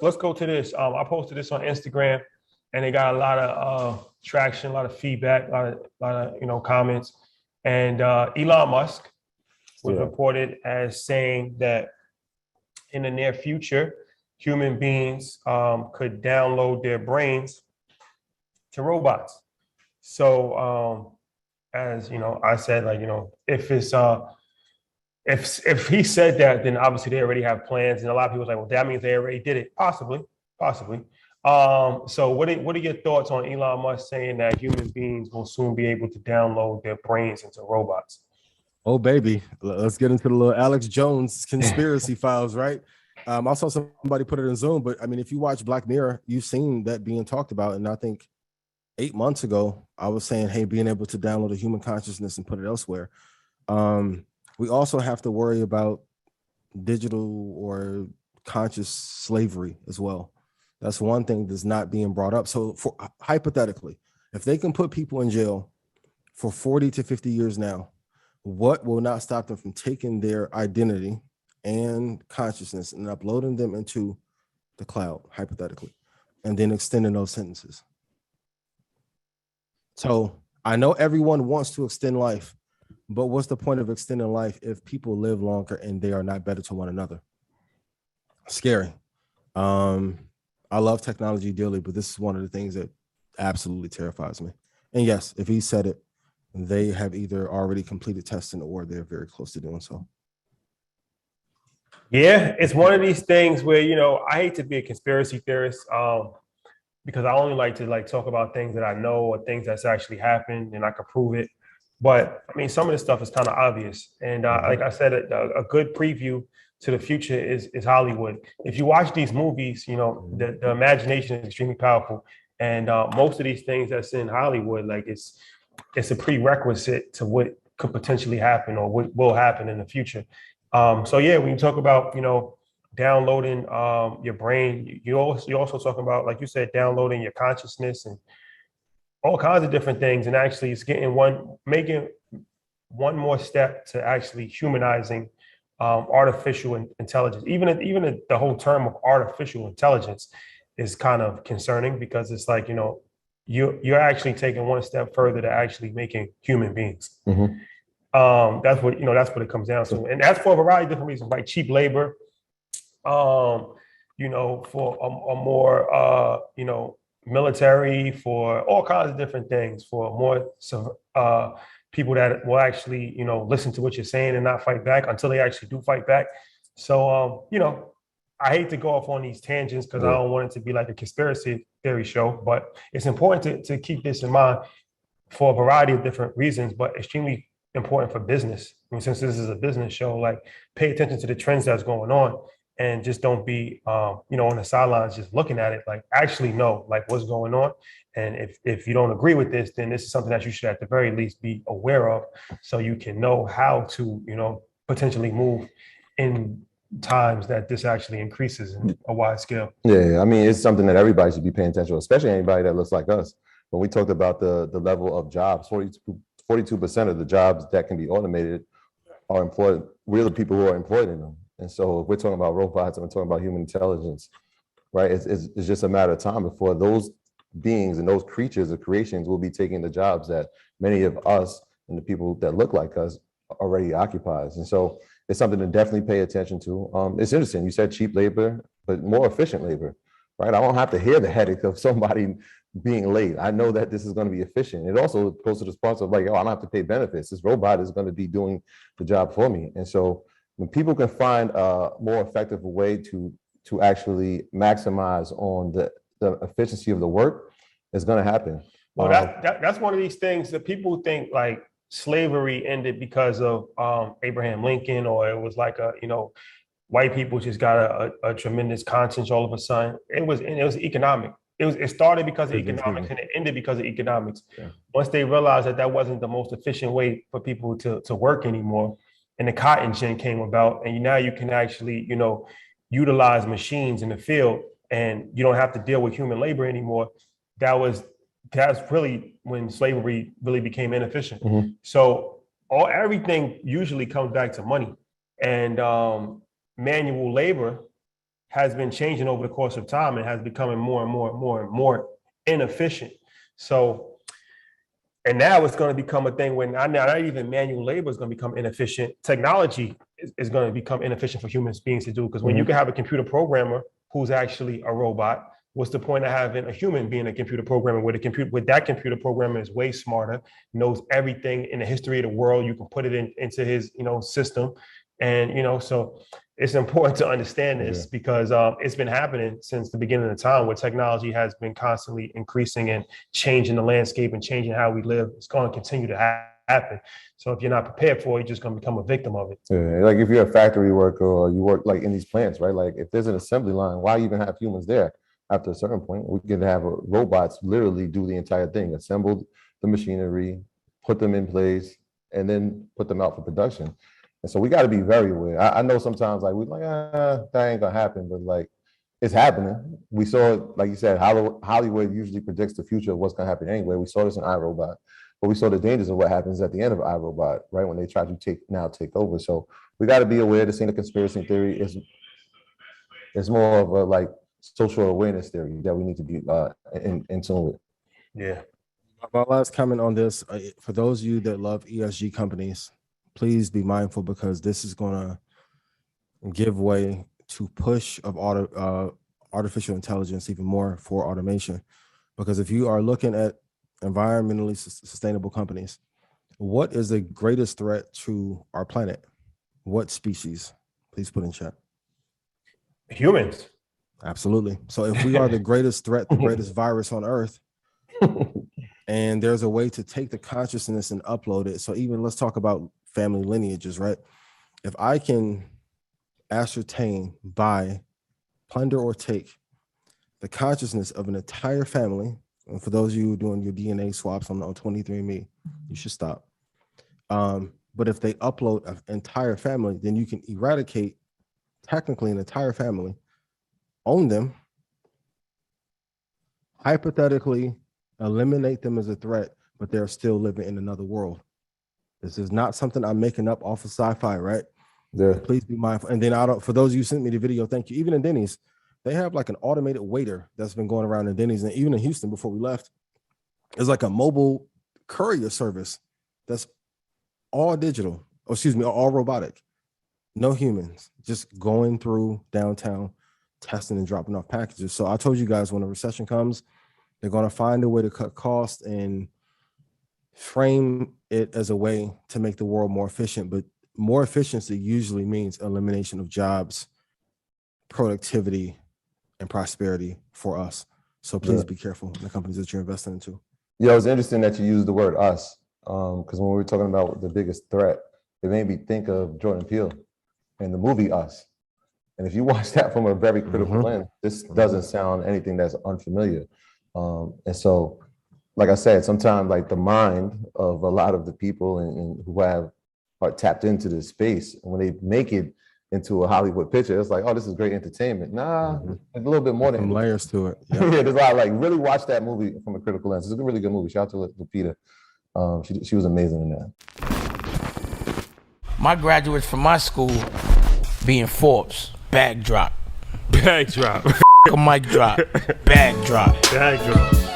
let's go to this. I posted this on Instagram, and they got a lot of traction, a lot of feedback, a lot of comments. And Elon Musk was Yeah. reported as saying that in the near future, human beings could download their brains to robots. So, as you know, I said, like, if he said that, then obviously they already have plans, and a lot of people are like, well, that means they already did it. Possibly, possibly. So what are your thoughts on Elon Musk saying that human beings will soon be able to download their brains into robots? Oh, baby. Let's get into the little Alex Jones conspiracy files, right? I saw somebody put it in Zoom, but I mean, if you watch Black Mirror, you've seen that being talked about. And I think 8 months ago, I was saying, hey, being able to download a human consciousness and put it elsewhere. We also have to worry about digital or conscious slavery as well. That's one thing that's not being brought up. So hypothetically, if they can put people in jail for 40 to 50 years now, what will not stop them from taking their identity and consciousness and uploading them into the cloud, hypothetically, and then extending those sentences? So I know everyone wants to extend life, but what's the point of extending life if people live longer and they are not better to one another? Scary. I love technology dearly, but this is one of the things that absolutely terrifies me. And yes, if he said it, they have either already completed testing or they're very close to doing so. Yeah, it's one of these things where, I hate to be a conspiracy theorist, because I only like to talk about things that I know or things that's actually happened and I can prove it. But I mean, some of this stuff is kind of obvious. And like I said, a good preview to the future is Hollywood. If you watch these movies, the imagination is extremely powerful. And most of these things that's in Hollywood, like it's a prerequisite to what could potentially happen or what will happen in the future. So yeah, when you talk about, downloading your brain, you also talk about, like you said, downloading your consciousness and all kinds of different things. And actually it's making one more step to actually humanizing artificial intelligence. Even the whole term of artificial intelligence is kind of concerning, because it's like, you're actually taking one step further to actually making human beings. Mm-hmm. That's what it comes down to. And that's for a variety of different reasons, like cheap labor, for a more, military, for all kinds of different things, for more people that will actually, listen to what you're saying and not fight back until they actually do fight back. So, I hate to go off on these tangents because I don't want it to be like a conspiracy theory show, but it's important to keep this in mind for a variety of different reasons, but extremely important for business. I mean, since this is a business show, like, pay attention to the trends that's going on and just don't be, on the sidelines just looking at it. Like, actually know like what's going on. And if you don't agree with this, then this is something that you should at the very least be aware of, so you can know how to, potentially move in times that this actually increases in a wide scale. Yeah, I mean, it's something that everybody should be paying attention to, especially anybody that looks like us. When we talked about the level of jobs, 42% of the jobs that can be automated are employed. We're the people who are employed in them. And so if we're talking about robots and we're talking about human intelligence, right, it's just a matter of time before those beings and those creatures or creations will be taking the jobs that many of us and the people that look like us already occupies. And so it's something to definitely pay attention to. It's interesting. You said cheap labor, but more efficient labor, right? I don't have to hear the headache of somebody being late. I know that this is going to be efficient. It also goes to the response of like, oh, I don't have to pay benefits. This robot is going to be doing the job for me. And so when people can find a more effective way to actually maximize on the efficiency of the work, it's going to happen. Well, that's one of these things that people think like slavery ended because of Abraham Lincoln, or it was like white people just got a tremendous conscience all of a sudden. It was economic. It started because of economics and it ended because of economics. Yeah. Once they realized that wasn't the most efficient way for people to work anymore, and the cotton gin came about, and now you can actually, utilize machines in the field, and you don't have to deal with human labor anymore. That's really when slavery really became inefficient. Mm-hmm. So everything usually comes back to money, and manual labor has been changing over the course of time and has becoming more and more inefficient. So, and now it's going to become a thing when not even manual labor is going to become inefficient. Technology is going to become inefficient for human beings to do, because when you can have a computer programmer who's actually a robot, what's the point of having a human being a computer programmer where that computer programmer is way smarter, knows everything in the history of the world. You can put it into his, system. And, so it's important to understand this because it's been happening since the beginning of time, where technology has been constantly increasing and changing the landscape and changing how we live. It's going to continue to happen. So if you're not prepared for it, you're just going to become a victim of it. Yeah, like if you're a factory worker or you work like in these plants, right? Like if there's an assembly line, why even have humans there? After a certain point, we can have robots literally do the entire thing, assemble the machinery, put them in place, and then put them out for production. And so we got to be very aware. I know sometimes like we're like, that ain't gonna happen, but like it's happening. We saw it, like you said, Hollywood usually predicts the future of what's gonna happen anyway. We saw this in iRobot, but we saw the dangers of what happens at the end of iRobot, right? When they try to take over. So we got to be aware. This ain't a conspiracy theory. It's more of a like social awareness theory that we need to be in tune with. Yeah. My last comment on this, for those of you that love ESG companies, please be mindful, because this is going to give way to push of artificial intelligence even more for automation. Because if you are looking at environmentally sustainable companies, what is the greatest threat to our planet? What species? Please put in chat. Humans. Absolutely. So if we are the greatest threat, the greatest virus on Earth, and there's a way to take the consciousness and upload it. So even let's talk about family lineages, right? If I can ascertain, buy, plunder, or take the consciousness of an entire family, and for those of you doing your DNA swaps on 23andMe, you should stop. But if they upload an entire family, then you can eradicate technically an entire family, own them, hypothetically eliminate them as a threat, but they're still living in another world. This is not something I'm making up off of sci-fi, right? Yeah. Please be mindful. And then for those of you who sent me the video, thank you. Even in Denny's, they have like an automated waiter that's been going around in Denny's, and even in Houston before we left, it's like a mobile courier service that's all digital, all robotic, no humans, just going through downtown, testing and dropping off packages. So I told you guys, when a recession comes, they're going to find a way to cut costs and frame it as a way to make the world more efficient. But more efficiency usually means elimination of jobs, productivity, and prosperity for us. So please be careful in the companies that you're investing into. Yeah, it was interesting that you used the word us, because when we were talking about the biggest threat, it made me think of Jordan Peele and the movie Us. And if you watch that from a very critical lens, this doesn't sound anything that's unfamiliar. And so, like I said, sometimes like the mind of a lot of the people and who are tapped into this space, when they make it into a Hollywood picture, it's like, oh, this is great entertainment. Nah, there's a little bit more than some layers to it. Yep. Yeah, there's a lot. Like, really watch that movie from a critical lens. It's a really good movie. Shout out to Lupita. She was amazing in that. My graduates from my school being Forbes, bag drop. Bag drop. A mic drop, bag drop. Bag drop.